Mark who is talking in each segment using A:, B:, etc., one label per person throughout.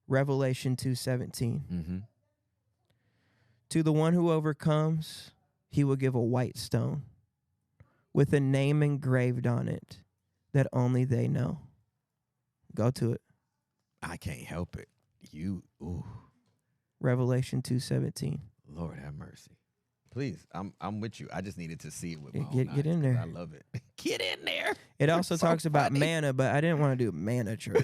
A: Revelation 2:17.
B: Mm-hmm.
A: To the one who overcomes, he will give a white stone with a name engraved on it that only they know. Go to it.
B: I can't help it. Ooh,
A: Revelation 2:17.
B: Lord have mercy. Please, I'm with you. I just needed to see it with my own
A: Get
B: eyes
A: in
B: 'cause
A: there.
B: I love it. Get in there.
A: It also
B: So
A: talks about
B: funny.
A: manna, but I didn't want to do manna church.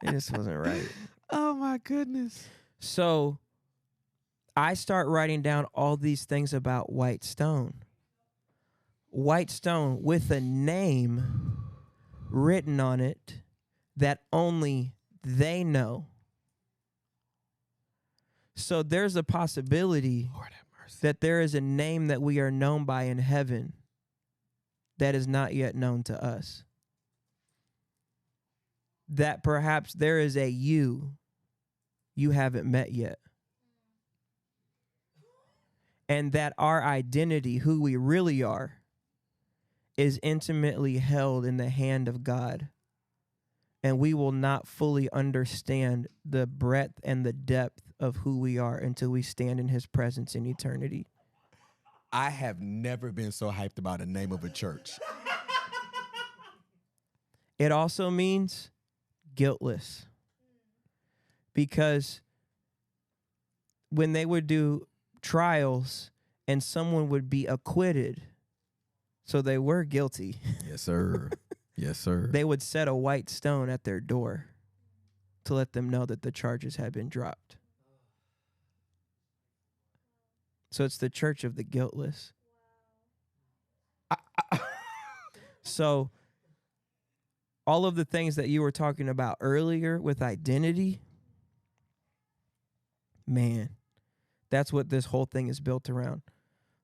A: It just wasn't right.
B: Oh my goodness.
A: So I start writing down all these things about Whitestone. Whitestone with a name written on it that only they know. So there's a possibility
B: Lord have mercy.
A: that there is a name that we are known by in heaven that is not yet known to us. That perhaps there is a you haven't met yet. And that our identity, who we really are, is intimately held in the hand of God. And we will not fully understand the breadth and the depth of who we are until we stand in his presence in eternity.
B: I have never been so hyped about a name of a church.
A: It also means guiltless. Because when they would do trials and someone would be acquitted, so they were guilty,
B: Yes, sir. Yes, sir.
A: they would set a white stone at their door to let them know that the charges had been dropped. So it's the church of the guiltless. So all of the things that you were talking about earlier with identity, man, that's what this whole thing is built around.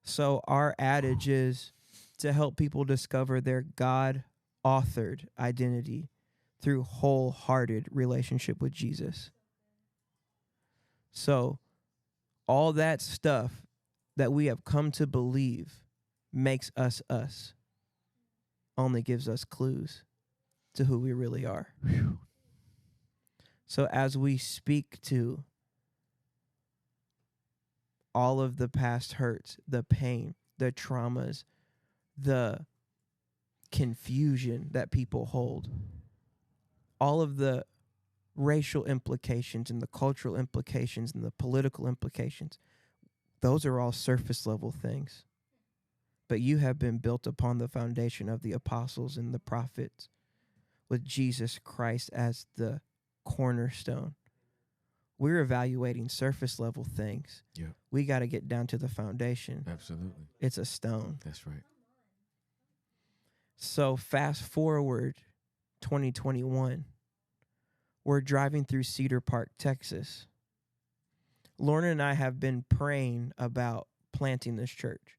A: So our adage is to help people discover their God-authored identity through wholehearted relationship with Jesus. So all that stuff that we have come to believe makes us us, only gives us clues to who we really are. So as we speak to all of the past hurts, the pain, the traumas, the confusion that people hold, all of the racial implications and the cultural implications and the political implications, those are all surface level things. But you have been built upon the foundation of the apostles and the prophets, with Jesus Christ as the cornerstone. We're evaluating surface level things.
B: Yeah.
A: We got to get down to the foundation.
B: Absolutely.
A: It's a stone.
B: That's right.
A: So fast forward 2021, we're driving through Cedar Park, Texas. Lorna and I have been praying about planting this church.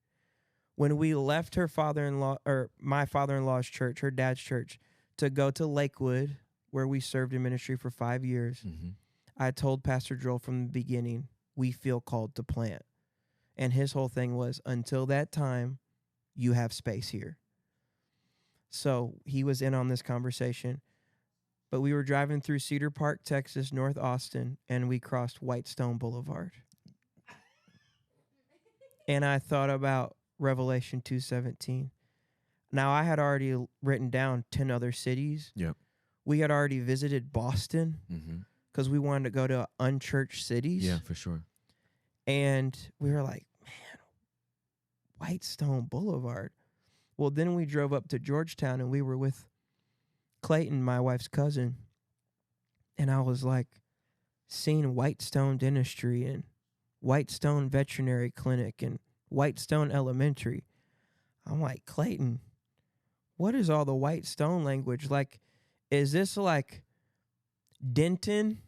A: When we left her father-in-law, or my father-in-law's church, her dad's church, to go to Lakewood, where we served in ministry for 5 years,
B: Mm-hmm.
A: I told Pastor Joel from the beginning, we feel called to plant. And his whole thing was, until that time, you have space here. So he was in on this conversation. But we were driving through Cedar Park, Texas, North Austin, and we crossed Whitestone Boulevard. And I thought about Revelation 2:17. Now, I had already written down 10 other cities.
B: Yep.
A: We had already visited Boston because
B: Mm-hmm.
A: we wanted to go to unchurched cities.
B: Yeah, for sure.
A: And we were like, man, Whitestone Boulevard. Well, then we drove up to Georgetown and we were with Clayton, my wife's cousin. And I was like, seeing Whitestone Dentistry and Whitestone Veterinary Clinic and Whitestone Elementary. I'm like, Clayton, what is all the Whitestone language? Like, is this like Denton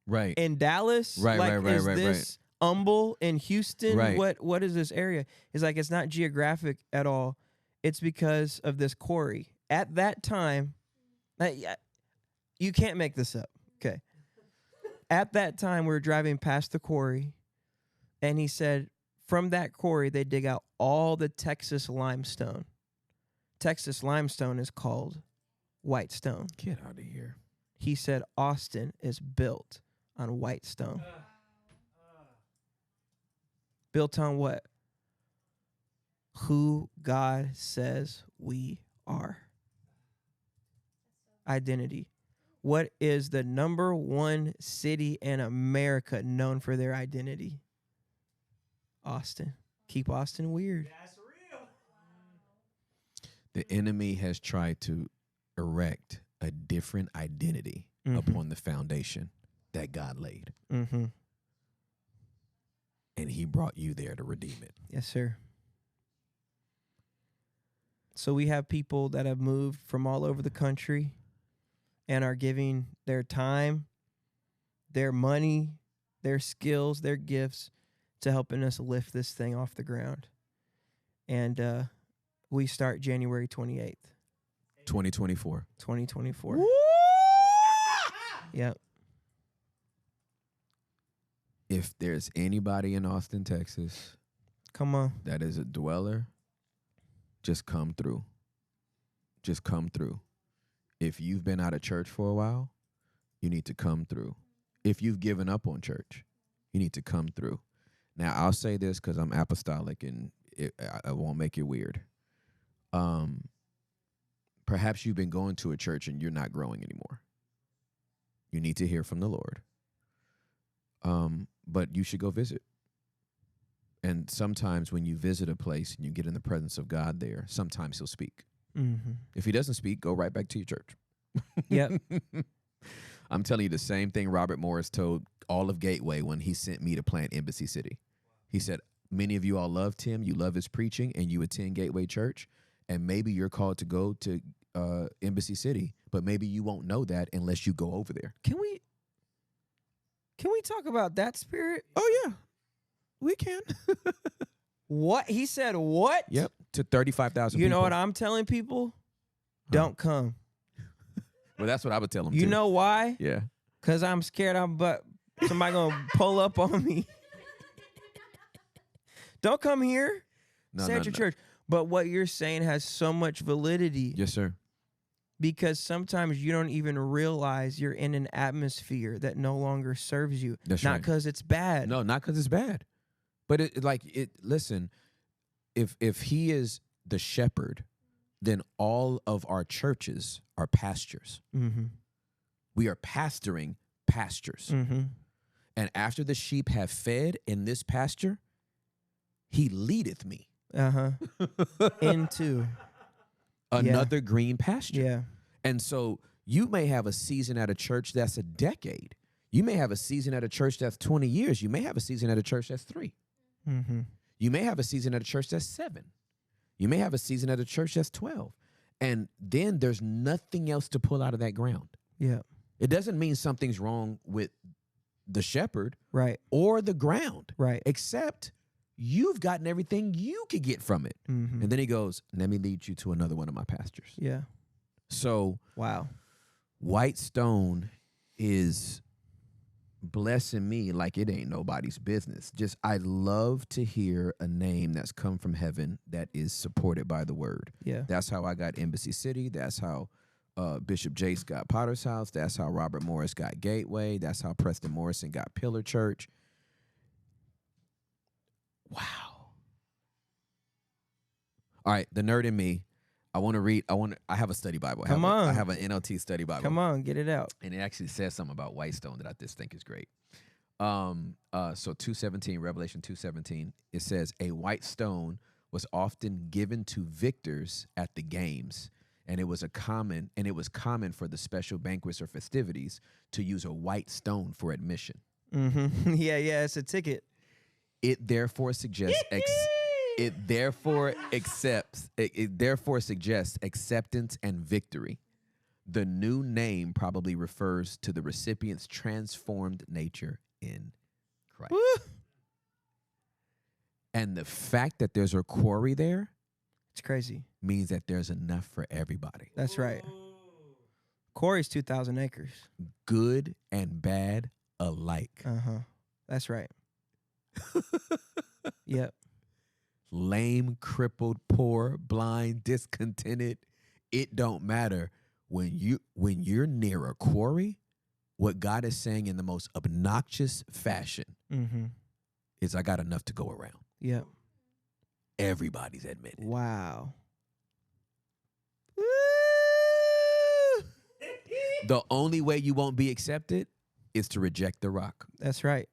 B: Right.
A: in Dallas?
B: Right,
A: like,
B: right,
A: is
B: right,
A: this Humble in Houston?
B: Right.
A: What is this area? It's like, it's not geographic at all. It's because of this quarry. At that time, you can't make this up. Okay. At that time, we were driving past the quarry, and he said, from that quarry, they dig out all the Texas limestone. Texas limestone is called Whitestone.
B: Get out of here.
A: He said Austin is built on Whitestone. Built on what? Who God says we are. Identity. What is the number one city in America known for their identity? Austin. Keep Austin weird.
C: That's real.
B: The enemy has tried to erect a different identity upon the foundation that God laid.
A: Mm-hmm.
B: And he brought you there to redeem it.
A: Yes, sir. So we have people that have moved from all over the country and are giving their time, their money, their skills, their gifts to helping us lift this thing off the ground. And we start January 28th,
B: 2024.
A: 2024. Yep.
B: If there's anybody in Austin, Texas,
A: Come on.
B: that is a dweller, just come through. Just come through. If you've been out of church for a while, you need to come through. If you've given up on church, you need to come through. Now, I'll say this because I'm apostolic and I won't make it weird. Perhaps you've been going to a church and you're not growing anymore. You need to hear from the Lord. But you should go visit. And sometimes when you visit a place and you get in the presence of God there, sometimes he'll speak.
A: Mm-hmm.
B: If he doesn't speak, go right back to your church.
A: Yep.
B: I'm telling you the same thing Robert Morris told all of Gateway when he sent me to plant Embassy City. He said, many of you all loved him, you love his preaching, and you attend Gateway Church, and maybe you're called to go to Embassy City, but maybe you won't know that unless you go over there.
A: Can we talk about that spirit?
B: Oh, yeah. We can.
A: What? He said what?
B: Yep. To 35,000 people.
A: You know what I'm telling people? Don't come.
B: Well, that's what I would tell them,
A: You
B: too.
A: know why?
B: Yeah.
A: Because I'm scared somebody going to pull up on me. Don't come here. Stay at your church. But what you're saying has so much validity.
B: Yes, sir.
A: Because sometimes you don't even realize you're in an atmosphere that no longer serves you.
B: That's
A: not
B: right.
A: because it's bad.
B: No, not because it's bad. But listen, if he is the shepherd, then all of our churches are pastures.
A: Mm-hmm.
B: We are pastoring pastures.
A: Mm-hmm.
B: And after the sheep have fed in this pasture, he leadeth me
A: Into
B: another green pasture.
A: Yeah.
B: And so you may have a season at a church that's a decade. You may have a season at a church that's 20 years. You may have a season at a church that's 3.
A: Mm-hmm.
B: You may have a season at a church that's 7. You may have a season at a church that's 12. And then there's nothing else to pull out of that ground.
A: Yeah.
B: It doesn't mean something's wrong with the shepherd
A: Right.
B: or the ground.
A: Right.
B: Except you've gotten everything you could get from it.
A: Mm-hmm.
B: And then he goes, let me lead you to another one of my pastures.
A: Yeah.
B: So
A: Wow.
B: Whitestone is blessing me like it ain't nobody's business. Just I love to hear a name that's come from heaven that is supported by the word.
A: Yeah.
B: That's how I got Embassy City. That's how Bishop Jace got Potter's House. That's how Robert Morris got Gateway. That's how Preston Morrison got Pillar Church. Wow. All right, the nerd in me. I want to read. I have a study Bible. I have an NLT study Bible.
A: Come on, get it out.
B: And it actually says something about Whitestone that I just think is great. So 2:17, Revelation 2:17, it says, a white stone was often given to victors at the games, and it was common for the special banquets or festivities to use a white stone for admission.
A: Mm-hmm. Yeah, it's a ticket.
B: It therefore suggests acceptance and victory. The new name probably refers to the recipient's transformed nature in Christ.
A: Woo!
B: And the fact that there's a quarry there
A: It's crazy.
B: means that there's enough for everybody.
A: That's right. Corey's 2,000 acres.
B: Good and bad alike.
A: Uh-huh. That's right. Yep.
B: Lame, crippled, poor, blind, discontented. It don't matter. when you're near a quarry, what God is saying in the most obnoxious fashion
A: Mm-hmm.
B: is, I got enough to go around.
A: Yep.
B: Everybody's admitted.
A: Wow.
B: The only way you won't be accepted is to reject the rock.
A: That's right.